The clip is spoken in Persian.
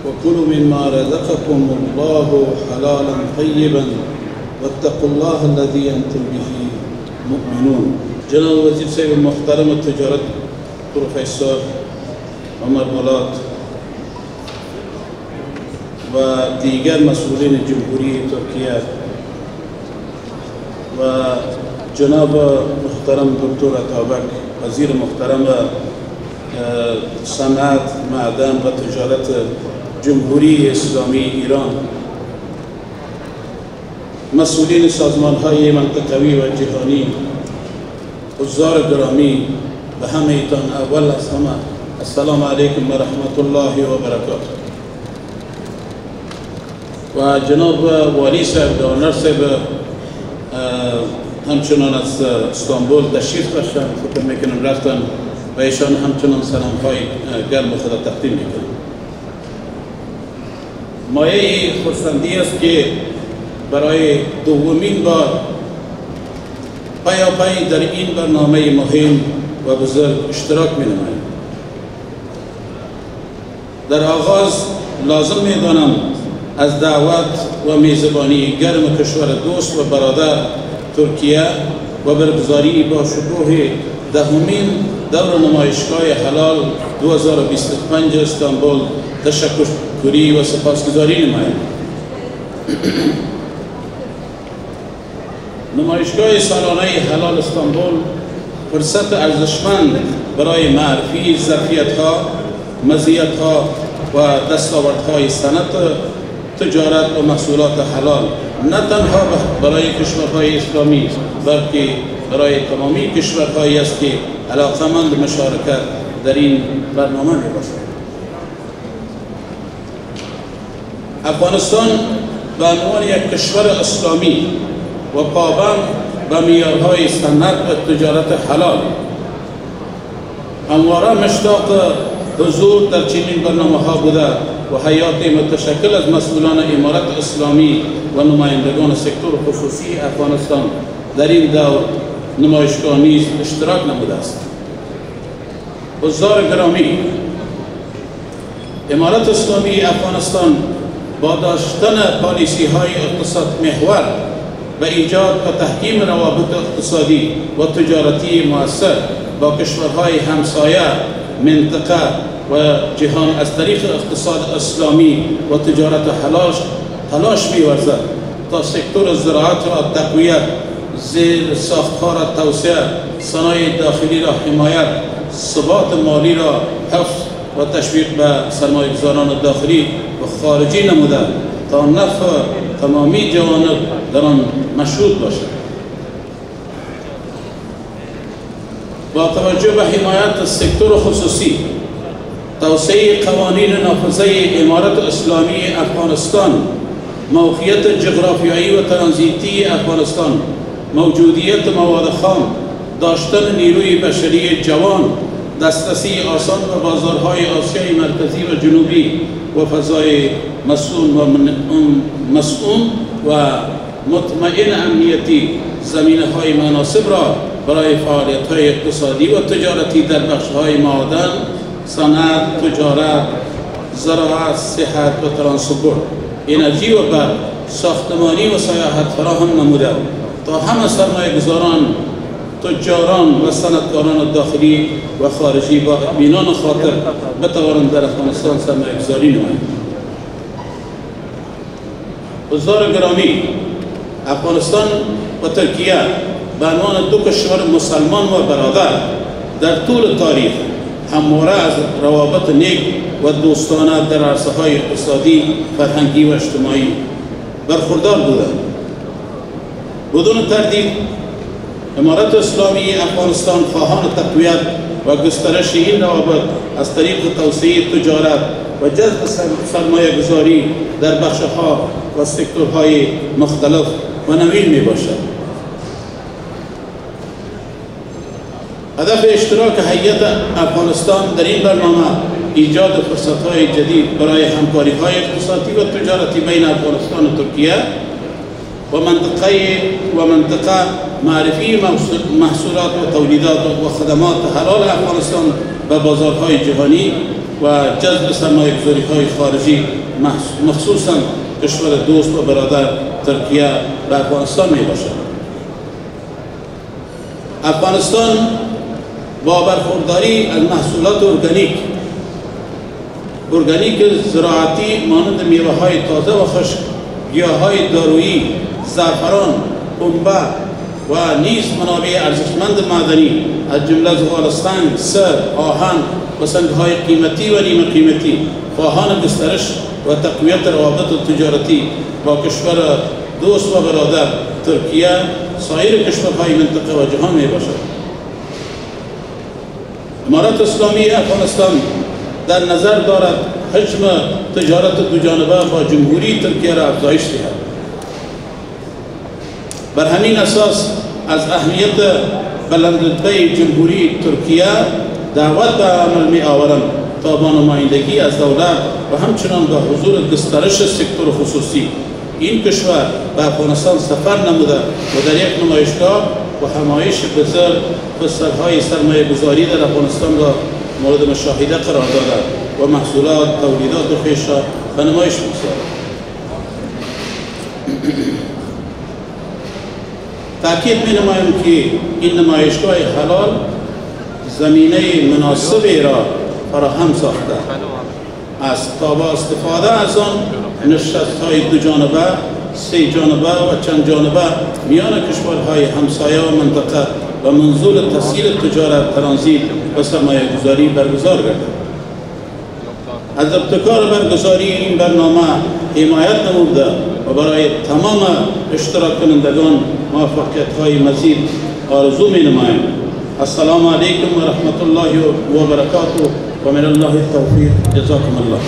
وكلوا مما رزقكم الله حلالا طيبا واتقوا الله الذي أنتم به مؤمنون. جناب وزیر صاحب محترم تجارت پروفسور عمر بولاد و دیگر مسئولین جمهوری ترکیه و جناب محترم دکتر عطابک وزیر محترم صنعت، معدن و تجارت جمهوری اسلامی ایران، مسئولین سازمان‌های منطقوی و جهانی، حضار گرامی و همه ایتان، اول از همه السلام علیکم و رحمت الله و برکاته. و جناب والی صاحب، گورنر صاحب همچنان از استانبول تشریف داشتن، فکر میکنم رفتن و ایشان همچنان سلام‌های گرم خود تقدیم میکنم. مایه خرسندی است که برای دومین بار پیاپی در این برنامه مهم و بزرگ اشتراک می‌نماییم. در آغاز لازم می‌دانم از دعوت و میزبانی گرم کشور دوست و برادر ترکیه و برگزاری با شکوه دهمین دور نمایشگاه حلال 2025 استانبول تشکری و سپاسگزاری نمایم. نمایشگاه سالانه حلال استانبول فرصت ارزشمند برای معرفی ظرفیت‌ها، مزیت‌ها و دستاوردهای صنعت تجارت و محصولات حلال نه تنها برای کشورهای اسلامی بلکه برای تمامی کشورهایی است که علاقمند مشارکت در این برنامه می‌باشند. افغانستان به عنوان یک کشور اسلامی و پابند به معیارهای صنعت و تجارت حلال همواره مشتاق حضور در چنین برنامه‌ها بوده و هیئات متشکل از مسئولان امارت اسلامی و نمایندگان سکتور خصوصی افغانستان در این دور نمایشگاه نیز اشتراک نموده است. حضار گرامی، امارت اسلامی افغانستان با داشتن پالیسی‌های اقتصاد محور و ایجاد و تحکیم روابط اقتصادی و تجارتی مؤثر با کشورهای همسایه، منطقه و جهان از طریق اقتصاد اسلامی و تجارت حلال تلاش می‌ورزد تا سکتور زراعت را تقویت، زیر ساختها را توسعه، صنایع داخلی را حمایت، ثبات مالی را حفظ و تشویق به سرمایه‌گذاران داخلی و خارجی نموده تا نفع تمامی جوانب در آن مشروط باشد. با توجه به حمایت سکتور خصوصی، توسعه قوانین نافذه امارت اسلامی افغانستان، موقعیت جغرافیایی و ترانزیتی افغانستان، موجودیت مواد خام، داشتن نیروی بشری جوان، دسترسی آسان به بازارهای آسیای مرکزی و جنوبی و فضای مسئول و مطمئن امنیتی، زمینه‌های مناسب را برای فعالیت‌های اقتصادی و تجارتی در بخش‌های معدن، صنعت، تجارت، زراعت، صحت و ترانسپورت، انرژی و برق، ساختمانی و سیاحت فراهم نموده تا همه سرمایه‌گذاران، تجاران و صنعتکاران داخلی و خارجی با اطمینان خاطر بتوانند در افغانستان سرمایه‌گذاری نمایند. حضار گرامی، افغانستان و ترکیه به عنوان دو کشور مسلمان و برادر در طول تاریخ همواره از روابط نیک و دوستانه در عرصه‌های اقتصادی، فرهنگی و اجتماعی برخوردار بودند. بدون تردید امارت اسلامی افغانستان خواهان تقویت و گسترش این روابط از طریق توسعه تجارت و جذب سرمایه‌گذاری در بخش‌ها و سکتورهای مختلف و نوین میباشد. هدف اشتراک هیئت افغانستان در این برنامه ایجاد فرصت‌های جدید برای همکاری‌های اقتصادی و تجارتی بین افغانستان و ترکیه و منطقه معرفی محصولات و تولیدات و خدمات حلال افغانستان به بازارهای جهانی و و جذب سرمایه‌گذاری‌های خارجی مخصوصاً کشور دوست و برادر ترکیه و افغانستان می باشد. افغانستان با برخورداری از محصولات ارگانیک زراعتی مانند میوه‌های تازه و خشک، گیاه‌های دارویی، زعفران، پنبه و نیز منابع ارزشمند معدنی از جمله زغال‌سنگ، سر، آهن و سنگ‌های قیمتی و نیمه قیمتی خواهان گسترش و تقویت روابط تجارتی با کشور دوست و برادر ترکیه، سایر کشورهای منطقه و جهان می باشد. امارت اسلامی افغانستان در نظر دارد حجم تجارت دوجانبه با جمهوری ترکیه را افزایش دهد. بر همین اساس از اهمیت بلندرتبه جمهوری ترکیه دعوت به عمل می آورم تا با نمایندگی از دولت و همچنان با حضور گسترش سکتور خصوصی این کشور به افغانستان سفر نموده و در یک نمایشگاه و همایش بزرگ بسترهای سرمایه گذاری در افغانستان را مورد مشاهده قرار داده و محصولات تولیدات خویش را به نمایش بگذارد. تأکید می نمایم که این نمایشگاه حلال زمینه مناسبی را فراهم ساخته است تا با استفاده از آن نشست‌های دو جانبه، سه جانبه و چند جانبه میان کشورهای همسایه و منطقه و منظور تسهیل تجارت، ترانزیت و سرمایه گذاری برگزار گردد. از ابتکار برگزاری این برنامه حمایت نموده و برای تمام اشتراک کنندگان موفقیت‌های مزید آرزو می نماییم. السلام علیکم و رحمت الله و برکاته و من الله التوفیق. جزاکم الله.